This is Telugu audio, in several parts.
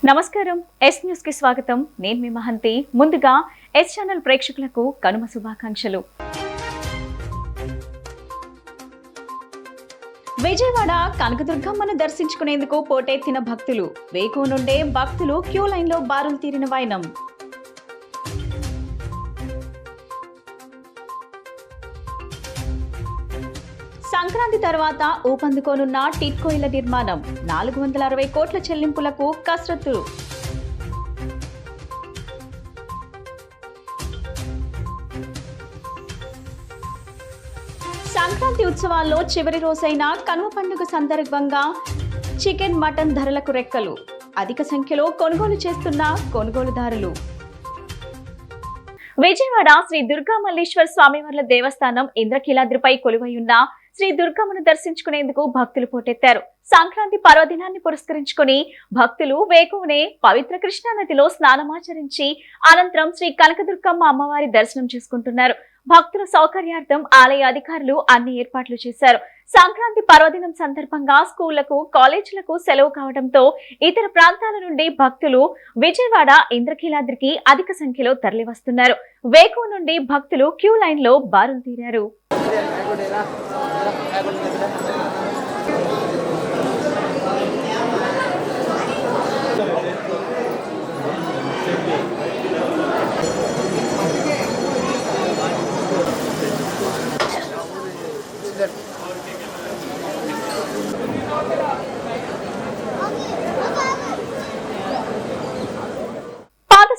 నమస్కారం ఎస్ న్యూస్ కి స్వాగతం. నేను మీ మహంతి. ముందుగా ఎస్ ఛానల్ ప్రేక్షకులకు కనుమ శుభాకాంక్షలు. విజయవాడ కనకదుర్గమ్మను దర్శించుకునేందుకు పోటెత్తిన భక్తులు. వేకువ నుండే భక్తులు క్యూ లైన్ లో బారులు తీరిన వైనం. సంక్రాంతి తర్వాత ఊపందుకోనున్న టిట్కో ఇళ్ల నిర్మాణం. 460 కోట్ల చెల్లింపులకు కసరత్తులు. సంక్రాంతి ఉత్సవాల్లో చివరి రోజైన కనుమ పండుగ సందర్భంగా చికెన్ మటన్ ధరలకు రెక్కలు. అధిక సంఖ్యలో కొనుగోలు చేస్తున్న కొనుగోలుదారులు. విజయవాడ శ్రీ దుర్గా మల్లేశ్వర స్వామివార్ల దేవస్థానం ఇంద్రకీలాద్రిపై కొలువైయున్న శ్రీ దుర్గమ్మను దర్శించుకునేందుకు భక్తులు పోటెత్తారు. సంక్రాంతి పర్వదినాన్ని పురస్కరించుకుని భక్తులు వేకువనే పవిత్ర కృష్ణానదిలో స్నానమాచరించి అనంతరం శ్రీ కనకదుర్గమ్మ అమ్మవారి దర్శనం చేసుకుంటున్నారు. భక్తుల సౌకర్యార్థం ఆలయ అధికారులు అన్ని ఏర్పాట్లు చేశారు. సంక్రాంతి పర్వదినం సందర్భంగా స్కూళ్లకు, కాలేజీలకు సెలవు కావడంతో ఇతర ప్రాంతాల నుండి భక్తులు విజయవాడ ఇంద్రకీలాద్రికి అధిక సంఖ్యలో తరలివస్తున్నారు. వేకువ నుండి భక్తులు క్యూ లైన్ లో బారులు తీరారు.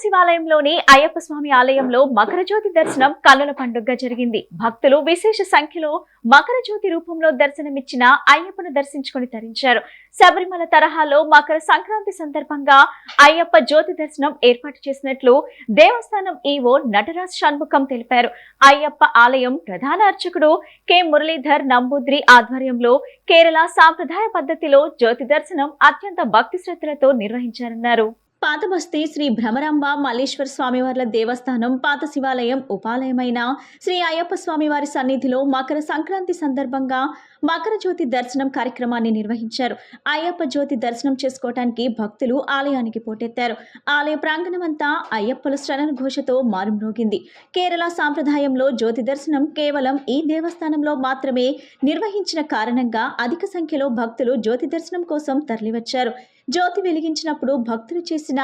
శివాలయంలోని అయ్యప్ప స్వామి ఆలయంలో మకర జ్యోతి దర్శనం కన్నుల పండుగగా జరిగింది. భక్తులు విశేష సంఖ్యలో మకర జ్యోతి రూపంలో దర్శనమిచ్చిన అయ్యప్పను దర్శించుకుని తరించారు. శబరిమల తరహాలో మకర సంక్రాంతి సందర్భంగా అయ్యప్ప జ్యోతి దర్శనం ఏర్పాటు చేసినట్లు దేవస్థానం ఈవో నటరాజ్ షణ్ముఖం తెలిపారు. అయ్యప్ప ఆలయం ప్రధాన అర్చకుడు కె మురళీధర్ నంబూద్రి ఆధ్వర్యంలో కేరళ సాంప్రదాయ పద్ధతిలో జ్యోతి దర్శనం అత్యంత భక్తి శ్రద్ధలతో నిర్వహించారన్నారు. పాతబస్తీ శ్రీ భ్రమరాంబ మల్లేశ్వర స్వామివార్ల దేవస్థానం పాత శివాలయం ఉపాలయమైన శ్రీ అయ్యప్ప స్వామివారి సన్నిధిలో మకర సంక్రాంతి సందర్భంగా మకర జ్యోతి దర్శనం కార్యక్రమాన్ని నిర్వహించారు. అయ్యప్ప జ్యోతి దర్శనం చేసుకోవటానికి భక్తులు ఆలయానికి పోటెత్తారు. ఆలయ ప్రాంగణమంతా అయ్యప్పల శ్రవణ ఘోషతో మారుమ్రోగింది. కేరళ సాంప్రదాయంలో జ్యోతి దర్శనం కేవలం ఈ దేవస్థానంలో మాత్రమే నిర్వహించిన కారణంగా అధిక సంఖ్యలో భక్తులు జ్యోతి దర్శనం కోసం తరలివచ్చారు. జ్యోతి వెలిగించినప్పుడు భక్తులు చేసిన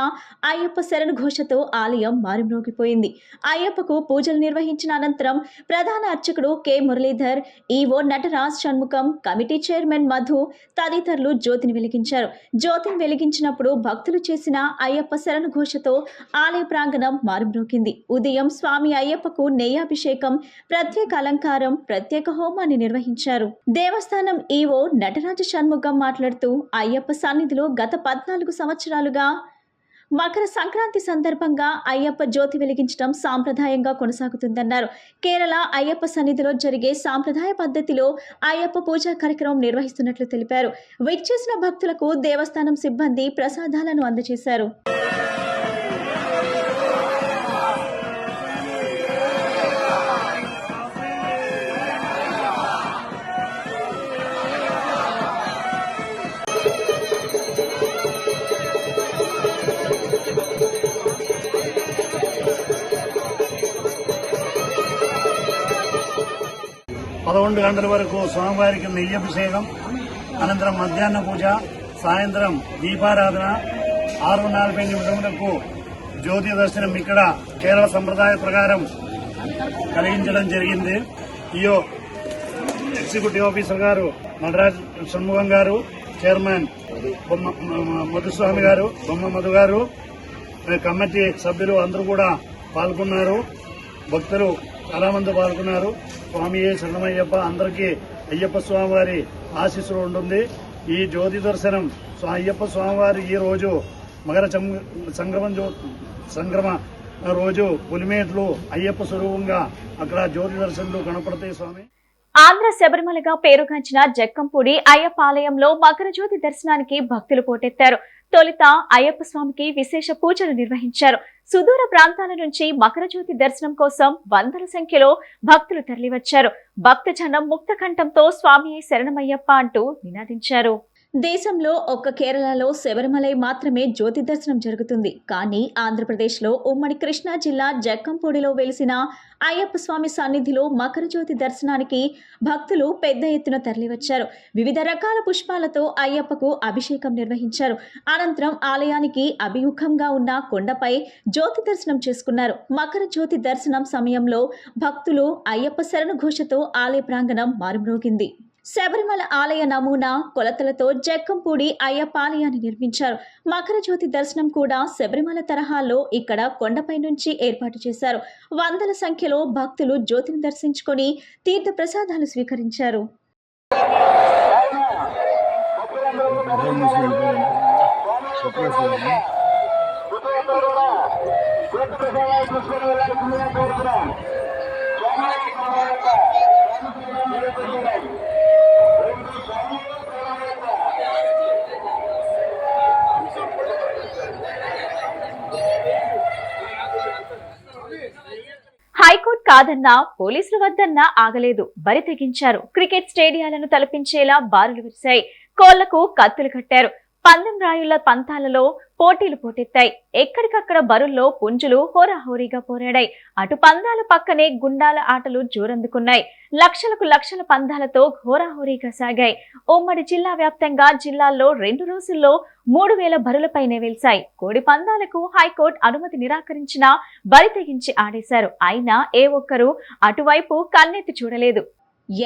అయ్యప్ప శరణ ఘోషతో ఆలయం మారుమ్రోగిపోయింది. అయ్యప్పకు పూజలు నిర్వహించిన అనంతరం ప్రధాన అర్చకుడు K Muralidhar, EO Nataraj Shanmukham, committee chairman Madhu తదితరులు జ్యోతిని వెలిగించారు. జ్యోతిని వెలిగించినప్పుడు భక్తులు చేసిన అయ్యప్ప శరణ ఘోషతో ఆలయ ప్రాంగణం మారుమ్రోగింది. ఉదయం స్వామి అయ్యప్పకు నెయ్యాభిషేకం, ప్రత్యేక అలంకారం, ప్రత్యేక హోమాన్ని నిర్వహించారు. దేవస్థానం ఈవో నటరాజ షణ్ముఖం మాట్లాడుతూ అయ్యప్ప సన్నిధిలో గత 14 సంవత్సరాలుగా మకర సంక్రాంతి సందర్భంగా అయ్యప్ప జ్యోతి వెలిగించడం సాంప్రదాయంగా కొనసాగుతుందన్నారు. కేరళ అయ్యప్ప సన్నిధిలో జరిగే సాంప్రదాయ పద్ధతిలో అయ్యప్ప పూజా కార్యక్రమం నిర్వహిస్తున్నట్లు తెలిపారు. విచ్చేసిన భక్తులకు దేవస్థానం సిబ్బంది ప్రసాదాలను అందజేశారు. 11 గంటల వరకు స్వామివారికి నెయ్యభిషేకం, అనంతరం మధ్యాహ్న పూజ, సాయంత్రం దీపారాధన, 6:40 నిమిషములకు జ్యోతి దర్శనం ఇక్కడ కేరళ సంప్రదాయ ప్రకారం కలిగించడం జరిగింది. ఈయో ఎగ్జిక్యూటివ్ ఆఫీసర్ గారు నటరాజ్ షణ్ముఖం గారు, చైర్మన్ మధుస్వామి గారు, బొమ్మ మధు గారు, కమిటీ సభ్యులు అందరూ కూడా పాల్గొన్నారు. భక్తులు చాలా మంది పాల్గొన్నారు. స్వామి శరణమయ్యప్ప, అందరికీ అయ్యప్ప స్వామివారి ఆశీస్సులు ఉంటుంది. ఈ జ్యోతి దర్శనం అయ్యప్ప స్వామివారి ఈ రోజు మకర సంక్రమ రోజు పులిమేట్లు అయ్యప్ప స్వరూపంగా అక్కడ జ్యోతి దర్శనలు కనపడతాయి. స్వామి ఆంధ్ర శబరిమలగా పేరుగాంచిన జక్కంపూడి అయ్యప్ప ఆలయంలో మకర జ్యోతి దర్శనానికి భక్తులు పోటెత్తారు. తొలుత అయ్యప్ప స్వామికి విశేష పూజలు నిర్వహించారు. సుదూర ప్రాంతాల నుంచి మకర జ్యోతి దర్శనం కోసం వందల సంఖ్యలో భక్తులు తరలివచ్చారు. భక్తజనం ముక్త కంఠంతో స్వామి శరణమయ్యప్ప అంటూ నినాదించారు. దేశంలో ఒక్క కేరళలో శబరిమలై మాత్రమే జ్యోతి దర్శనం జరుగుతుంది. కానీ ఆంధ్రప్రదేశ్లో ఉమ్మడి కృష్ణా జిల్లా జక్కంపూడిలో వెలిసిన అయ్యప్ప స్వామి సన్నిధిలో మకర జ్యోతి దర్శనానికి భక్తులు పెద్ద ఎత్తున తరలివచ్చారు. వివిధ రకాల పుష్పాలతో అయ్యప్పకు అభిషేకం నిర్వహించారు. అనంతరం ఆలయానికి అభిముఖంగా ఉన్న కొండపై జ్యోతి దర్శనం చేసుకున్నారు. మకర జ్యోతి దర్శనం సమయంలో భక్తులు అయ్యప్ప శరణు ఘోషతో ఆలయ ప్రాంగణం మారుమ్రోగింది. శబరిమల ఆలయ నమూనా కొలతలతో జక్కంపూడి అయ్యప్ప ఆలయాన్ని నిర్మించారు. మకర జ్యోతి దర్శనం కూడా శబరిమల తరహాలో ఇక్కడ కొండపై నుంచి ఏర్పాటు చేశారు. వందల సంఖ్యలో భక్తులు జ్యోతిని దర్శించుకొని తీర్థ ప్రసాదాలు స్వీకరించారు. హైకోర్టు కాదన్నా పోలీసులు వద్దన్నా ఆగలేదు. బరి తెగించారు. క్రికెట్ స్టేడియాలను తలపించేలా బారులు విరిశాయి. కోళ్లకు కత్తులు కట్టారు. పందెం రాయుళ్ల పంతాలలో పోటీలు పోటెత్తాయి. ఎక్కడికక్కడ బరుల్లో పుంజులు హోరాహోరీగా పోరాడాయి. అటు పందాల పక్కనే గుండాల ఆటలు జోరందుకున్నాయి. లక్షలకు లక్షల పందాలతో హోరాహోరీగా సాగాయి. ఉమ్మడి జిల్లా వ్యాప్తంగా జిల్లాల్లో 2 రోజుల్లో 3000 బరులపైనే వెలిశాయి. కోడి పందాలకు హైకోర్టు అనుమతి నిరాకరించినా బరి తెగించి ఆడేశారు. అయినా ఏ ఒక్కరూ అటువైపు కన్నెత్తి చూడలేదు.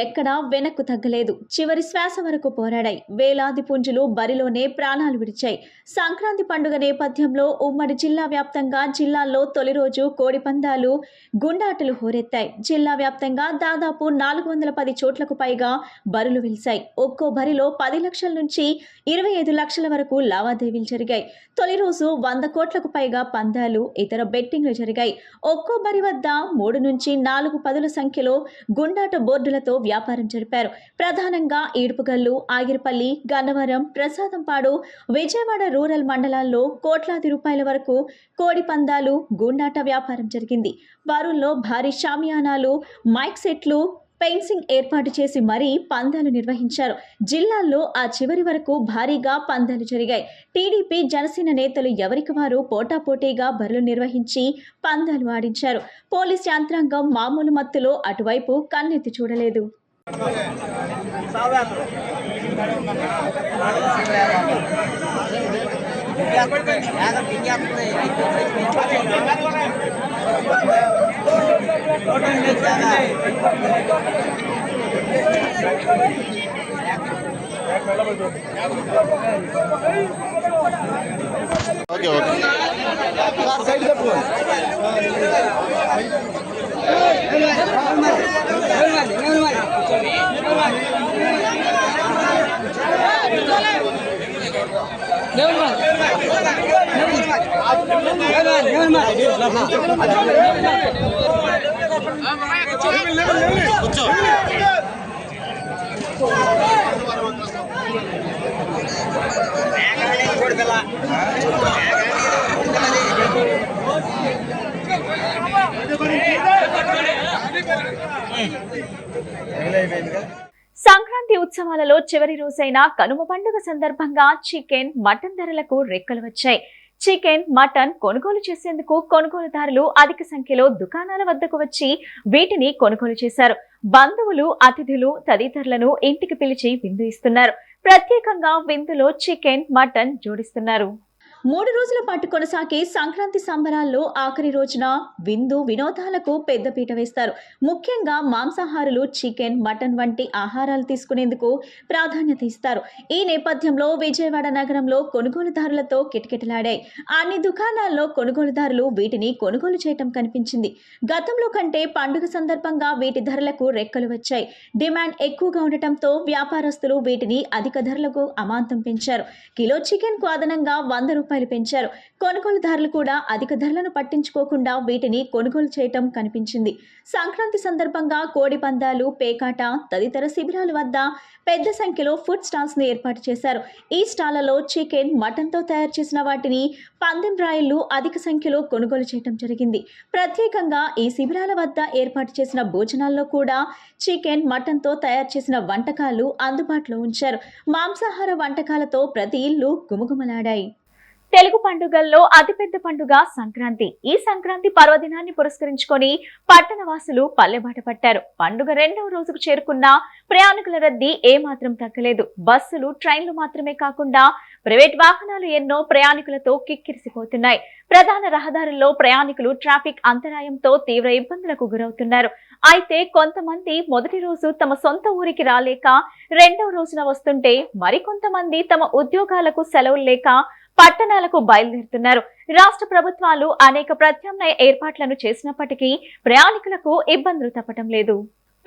ఎక్కడా వెనక్కు తగ్గలేదు. చివరి శ్వాస వరకు పోరాడాయి. వేలాది పుంజులు బరిలోనే ప్రాణాలు విడిచాయి. సంక్రాంతి పండుగ నేపథ్యంలో ఉమ్మడి జిల్లా వ్యాప్తంగా జిల్లాల్లో తొలి రోజు కోడి పందాలు గుండాటలు హోరెత్తాయి. జిల్లా వ్యాప్తంగా దాదాపు 410 చోట్లకు పైగా బరులు వెలిశాయి. ఒక్కో బరిలో 10 లక్షల నుంచి 25 లక్షల వరకు లావాదేవీలు జరిగాయి. తొలి రోజు 100 కోట్లకు పైగా పందాలు, ఇతర బెట్టింగ్లు జరిగాయి. ఒక్కో బరి వద్ద 3 నుంచి 4 పదుల సంఖ్యలో గుండాట బోర్డులతో వ్యాపారం జరిపారు. ప్రధానంగా ఈడుపుగల్లు, ఆగిరిపల్లి, గన్నవరం, ప్రసాదంపాడు, విజయవాడ రూరల్ మండలాల్లో కోట్లాది రూపాయల వరకు కోడి పందాలు, గుండాట వ్యాపారం జరిగింది. బరుల్లో భారీ షామియానాలు, మైక్ సెట్లు, ఫెన్సింగ్ ఏర్పాటు చేసి మరీ పందాలు నిర్వహించారు. జిల్లాల్లో ఆ చివరి వరకు భారీగా పందాలు జరిగాయి. టీడీపీ, జనసేన నేతలు ఎవరికి వారు పోటాపోటీగా బరులు నిర్వహించి పందాలు ఆడించారు. పోలీస్ యంత్రాంగం మామూలు మత్తులో అటువైపు కన్నెత్తి చూడలేదు. సంక్రాంతి ఉత్సవాలలో చివరి రోజైన కనుమ పండుగ సందర్భంగా చికెన్, మటన్ ధరలకు రెక్కలు వచ్చాయి. చికెన్, మటన్ కొనుగోలు చేసేందుకు కొనుగోలుదారులు అధిక సంఖ్యలో దుకాణాల వద్దకు వచ్చి వీటిని కొనుగోలు చేశారు. బంధువులు, అతిథులు తదితరులను ఇంటికి పిలిచి విందు ఇస్తున్నారు. ప్రత్యేకంగా విందులో చికెన్, మటన్ జోడిస్తున్నారు. 3 రోజుల పాటు కొనసాగే సంక్రాంతి సంబరాల్లో ఆఖరి రోజున విందు వినోదాలకు పెద్దపీట వేస్తారు. ముఖ్యంగా మాంసాహారులు చికెన్, మటన్ వంటి ఆహారాలు తీసుకునేందుకు ప్రాధాన్యత ఇస్తారు. ఈ నేపథ్యంలో విజయవాడ నగరంలో కొనుగోలుదారులతో కిటకిటలాడాయి. అన్ని దుకాణాల్లో కొనుగోలుదారులు వీటిని కొనుగోలు చేయటం కనిపించింది. గతంలో కంటే పండుగ సందర్భంగా వీటి ధరలకు రెక్కలు వచ్చాయి. డిమాండ్ ఎక్కువగా ఉండటంతో వ్యాపారస్తులు వీటిని అధిక ధరలకు అమాంతం పెంచారు. కిలో చికెన్ కు అదనంగా 100 రూపాయలు పెంచారు. కొనుగోలుదారులు కూడా అధిక ధరలను పట్టించుకోకుండా వీటిని కొనుగోలు చేయటం కనిపించింది. సంక్రాంతి సందర్భంగా కోడి పందాలు, పేకాట తదితర శిబిరాల వద్ద పెద్ద సంఖ్యలో ఫుడ్ స్టాల్స్ ను ఏర్పాటు చేశారు. ఈ స్టాళ్లలో చికెన్, మటన్ తో తయారు చేసిన వాటిని పందెం రాయిళ్లు అధిక సంఖ్యలో కొనుగోలు చేయడం జరిగింది. ప్రత్యేకంగా ఈ శిబిరాల వద్ద ఏర్పాటు చేసిన భోజనాల్లో కూడా చికెన్, మటన్ తో తయారు చేసిన వంటకాలు అందుబాటులో ఉంచారు. మాంసాహార వంటకాలతో ప్రతి ఇల్లు గుమగుమలాడాయి. తెలుగు పండుగల్లో అతిపెద్ద పండుగ సంక్రాంతి. ఈ సంక్రాంతి పర్వదినాన్ని పురస్కరించుకొని పట్టణవాసులు పల్లెబాట పట్టారు. పండుగ రెండవ రోజుకు చేరుకున్న ప్రయాణికుల రద్దీ ఏమాత్రం తగ్గలేదు. బస్సులు, ట్రైన్లు మాత్రమే కాకుండా ప్రైవేట్ వాహనాలు ఎన్నో ప్రయాణికులతో కిక్కిరిసిపోతున్నాయి. ప్రధాన రహదారుల్లో ప్రయాణికులు ట్రాఫిక్ అంతరాయంతో తీవ్ర ఇబ్బందులకు గురవుతున్నారు. అయితే కొంతమంది మొదటి రోజు తమ సొంత ఊరికి రాలేక రెండవ రోజున వస్తుంటే, మరికొంతమంది తమ ఉద్యోగాలకు సెలవులు లేక పట్టణాలకు బయలుదేరుతున్నారు. రాష్ట్ర ప్రభుత్వాలు అనేక ప్రత్యామ్నాయ ఏర్పాట్లను చేసినప్పటికీ ప్రయాణికులకు ఇబ్బందులు తప్పటం లేదు.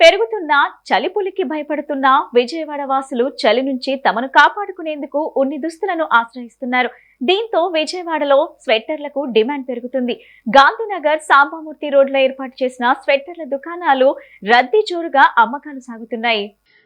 పెరుగుతున్న చలిపులికి భయపడుతున్న విజయవాడ వాసులు చలి నుంచి తమను కాపాడుకునేందుకు ఉన్ని దుస్తులను ఆశ్రయిస్తున్నారు. దీంతో విజయవాడలో స్వెట్టర్లకు డిమాండ్ పెరుగుతుంది. గాంధీనగర్, సాంబామూర్తి రోడ్లో ఏర్పాటు చేసిన స్వెట్టర్ల దుకాణాలు రద్దీ జోరుగా అమ్మకాలు సాగుతున్నాయి.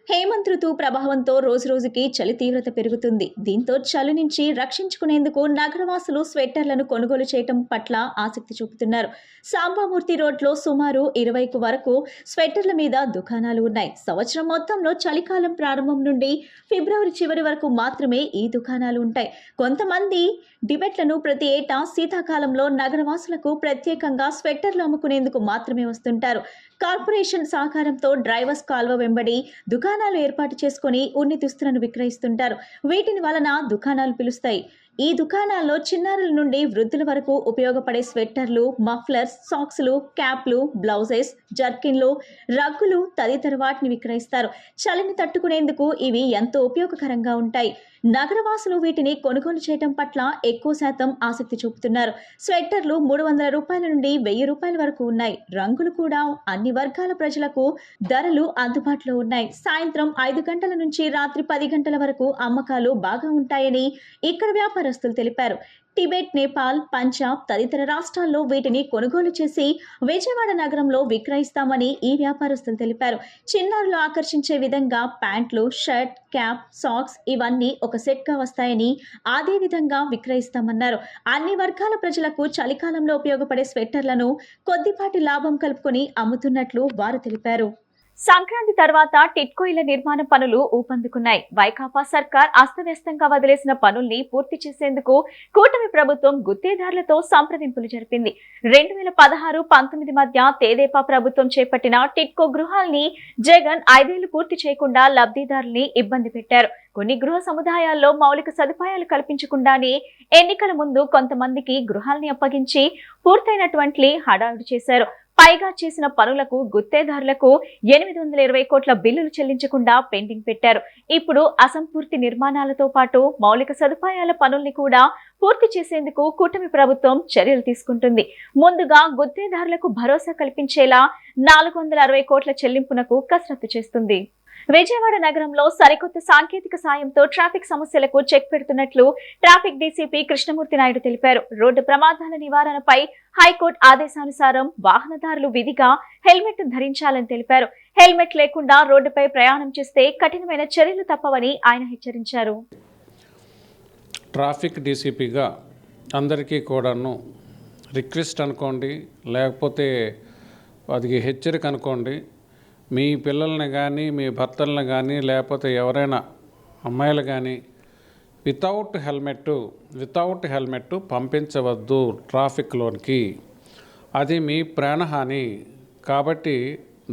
హేమంత్ ఋతువు ప్రభావంతో రోజురోజుకి చలి తీవ్రత పెరుగుతుంది. దీంతో చలి నుంచి రక్షించుకునేందుకు నగరవాసులు స్వెట్టర్లను కొనుగోలు చేయడం పట్ల ఆసక్తి చూపుతున్నారు. సాంబామూర్తి రోడ్లో సుమారు 20 వరకు స్వెట్టర్ల మీద దుకాణాలు ఉన్నాయి. సంవత్సరం మొత్తంలో చలికాలం ప్రారంభం నుండి ఫిబ్రవరి చివరి వరకు మాత్రమే ఈ దుకాణాలు ఉంటాయి. కొంతమంది డిబెట్లను ప్రతి ఏటా శీతాకాలంలో నగరవాసులకు ప్రత్యేకంగా స్వెట్టర్లు అమ్ముకునేందుకు మాత్రమే వస్తుంటారు. కార్పొరేషన్ సహకారంతో డ్రైవర్స్ కాల్వ వెంబడి దుకాణాలు ఏర్పాటు చేసుకుని ఉన్ని దుస్తులను విక్రయిస్తుంటారు. వీటిని వలన దుకాణాలు పిలుస్తాయి. ఈ దుకాణాల్లో చిన్నారుల నుండి వృద్ధుల వరకు ఉపయోగపడే స్వెట్టర్లు, మఫ్లర్స్, సాక్స్లు, క్యాప్లు, బ్లౌజెస్, జర్కిన్లు, రగ్గులు తదితర వాటిని విక్రయిస్తారు. చలిని తట్టుకునేందుకు ఇవి ఎంతో ఉపయోగకరంగా ఉంటాయి. నగరవాసులు వీటిని కొనుగోలు చేయడం పట్ల ఎక్కువ శాతం ఆసక్తి చూపుతున్నారు. స్వెట్టర్లు 300 రూపాయల నుండి 1000 రూపాయల వరకు ఉన్నాయి. రంగులు కూడా అన్ని వర్గాల ప్రజలకు ధరలు అందుబాటులో ఉన్నాయి. సాయంత్రం 5 గంటల నుంచి రాత్రి 10 గంటల వరకు అమ్మకాలు బాగా ఉంటాయని ఇక్కడ వ్యాపారస్తులు తెలిపారు. టిబెట్, నేపాల్, పంజాబ్ తదితర రాష్ట్రాల్లో వీటిని కొనుగోలు చేసి విజయవాడ నగరంలో విక్రయిస్తామని ఈ వ్యాపారస్తులు తెలిపారు. చిన్నారులు ఆకర్షించే విధంగా ప్యాంట్లు, షర్ట్, క్యాప్, సాక్స్ ఇవన్నీ ఒక సెట్ గా వస్తాయని, అదే విధంగా విక్రయిస్తామన్నారు. అన్ని వర్గాల ప్రజలకు చలికాలంలో ఉపయోగపడే స్వెట్టర్లను కొద్దిపాటి లాభం కలుపుకొని అమ్ముతున్నట్లు వారు తెలిపారు. సంక్రాంతి తర్వాత టిట్కో ఇళ్ల నిర్మాణ పనులు ఊపందుకున్నాయి. వైకాపా సర్కార్ అస్తవ్యస్తంగా వదిలేసిన పనుల్ని పూర్తి చేసేందుకు కూటమి ప్రభుత్వం గుత్తేదారులతో సంప్రదింపులు జరిపింది. 2016-19 మధ్య తెదేపా ప్రభుత్వం చేపట్టిన టిట్కో గృహాల్ని జగన్ 5 ఏళ్లు పూర్తి చేయకుండా లబ్ధిదారుల్ని ఇబ్బంది పెట్టారు. కొన్ని గృహ సముదాయాల్లో మౌలిక సదుపాయాలు కల్పించకుండానే ఎన్నికల ముందు కొంతమందికి గృహాల్ని అప్పగించి పూర్తయినటువంటి హడావుడి చేశారు. పైగా చేసిన పనులకు గుత్తేదారులకు 820 కోట్ల బిల్లులు చెల్లించకుండా పెండింగ్ పెట్టారు. ఇప్పుడు అసంపూర్తి నిర్మాణాలతో పాటు మౌలిక సదుపాయాల పనుల్ని కూడా పూర్తి చేసేందుకు కూటమి ప్రభుత్వం చర్యలు తీసుకుంటుంది. ముందుగా గుత్తేదారులకు భరోసా కల్పించేలా 460 కోట్ల చెల్లింపునకు కసరత్తు చేస్తుంది. విజయవాడ నగరంలో సరికొత్త సాంకేతిక సాయంతో ట్రాఫిక్ సమస్యలకు చెక్ పెడుతున్నట్లు ట్రాఫిక్ డీసీపీ కృష్ణమూర్తి నాయుడు తెలిపారు. రోడ్డు ప్రమాదాల నివారణపై హైకోర్టు ఆదేశానుసారం వాహనదారులు విధిగా హెల్మెట్ ధరించాలని తెలిపారు. హెల్మెట్ లేకుండా రోడ్డుపై ప్రయాణం చేస్తే కఠినమైన చర్యలు తప్పవని ఆయన హెచ్చరించారు. ట్రాఫిక్ డీసీపీగా అందరికీ కూడాను రిక్వెస్ట్ అనుకోండి, లేకపోతే అది హెచ్చరిక అనుకోండి. మీ పిల్లల్ని కానీ, మీ భర్తలను కానీ, లేకపోతే ఎవరైనా అమ్మాయిలు కానీ వితౌట్ హెల్మెట్ పంపించవద్దు ట్రాఫిక్లోనికి. అది మీ ప్రాణహాని. కాబట్టి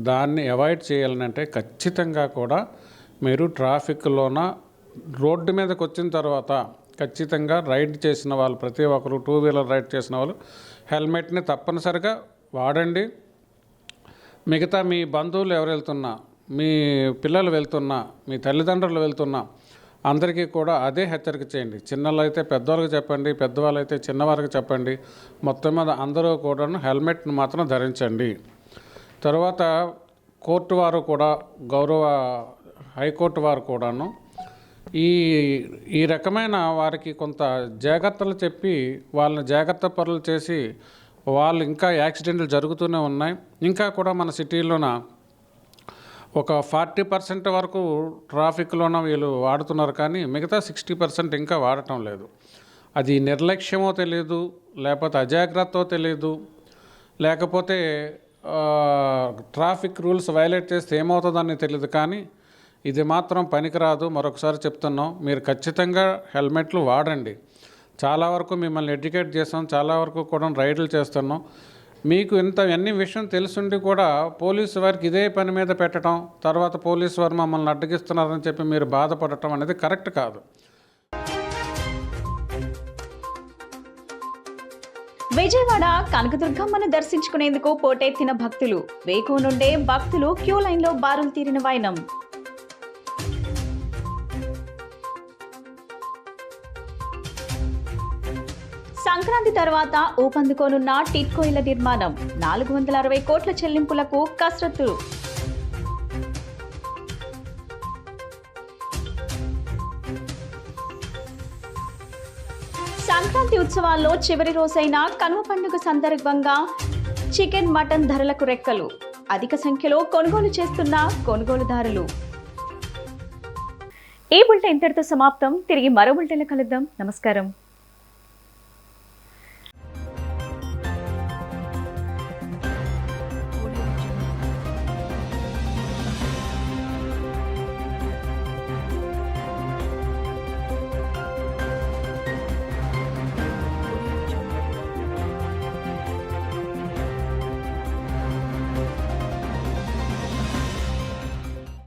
దాన్ని అవాయిడ్ చేయాలంటే ఖచ్చితంగా కూడా మీరు ట్రాఫిక్లోన రోడ్డు మీదకి వచ్చిన తర్వాత ఖచ్చితంగా రైడ్ చేసిన వాళ్ళు, ప్రతి ఒక్కరు 2 వీలర్ రైడ్ చేసిన వాళ్ళు హెల్మెట్ని తప్పనిసరిగా వాడండి. మిగతా మీ బంధువులు ఎవరు వెళ్తున్నా, మీ పిల్లలు వెళ్తున్నా, మీ తల్లిదండ్రులు వెళ్తున్నా అందరికీ కూడా అదే హెచ్చరిక చేయండి. చిన్నలు అయితే పెద్దవాళ్ళకి చెప్పండి, పెద్దవాళ్ళు అయితే చిన్నవారికి చెప్పండి. మొత్తం మీద అందరూ కూడాను హెల్మెట్ని మాత్రం ధరించండి. తర్వాత కోర్టు వారు కూడా, గౌరవ హైకోర్టు వారు కూడాను ఈ ఈ రకమైన వారికి కొంత జాగ్రత్తలు చెప్పి వాళ్ళని జాగ్రత్త పనులు చేసి వాళ్ళు ఇంకా యాక్సిడెంట్లు జరుగుతూనే ఉన్నాయి. ఇంకా కూడా మన సిటీలోన ఒక 40% వరకు ట్రాఫిక్లోన వీళ్ళు వాడుతున్నారు, కానీ మిగతా 60% ఇంకా వాడటం లేదు. అది నిర్లక్ష్యమో తెలియదు, లేకపోతే అజాగ్రత్తో తెలియదు, లేకపోతే ట్రాఫిక్ రూల్స్ వైలేట్ చేస్తే ఏమవుతుందని తెలియదు. కానీ ఇది మాత్రం పనికిరాదు. మరొకసారి చెప్తున్నాం, మీరు ఖచ్చితంగా హెల్మెట్లు వాడండి. చాలా వరకు మిమ్మల్ని ఎడ్యుకేట్ చేస్తాం, చాలా వరకు కూడా రైడ్లు చేస్తున్నాం. మీకు అన్ని విషయం తెలుసుండి కూడా పోలీసు వారికి ఇదే పని మీద పెట్టడం, తర్వాత పోలీసు వారు మమ్మల్ని అడ్డగిస్తున్నారని చెప్పి మీరు బాధపడటం అనేది కరెక్ట్ కాదు. విజయవాడ కనకదుర్గమ్మను దర్శించుకునేందుకు పోటెత్తిన భక్తులు. వేకువ నుండే భక్తులు క్యూ లైన్లో బారులు తీరిన వైనం. సంక్రాంతి తర్వాత ఊపందుకోనున్న టిట్కో ఇళ్ల నిర్మాణం. 460 కోట్ల చెల్లింపులకు కసరత్తు. సంక్రాంతి ఉత్సవాల్లో చివరి రోజైన కనుమ పండుగ సందర్భంగా చికెన్, మటన్ ధరలకు రెక్కలు. అధిక సంఖ్యలో కొనుగోలు చేస్తున్న కొనుగోలుదారులు. ఈ బులెటిన్ ఇంతటితో సమాప్తం. తిరిగి మరో బులెటిన్లో కలుద్దాం. నమస్కారం.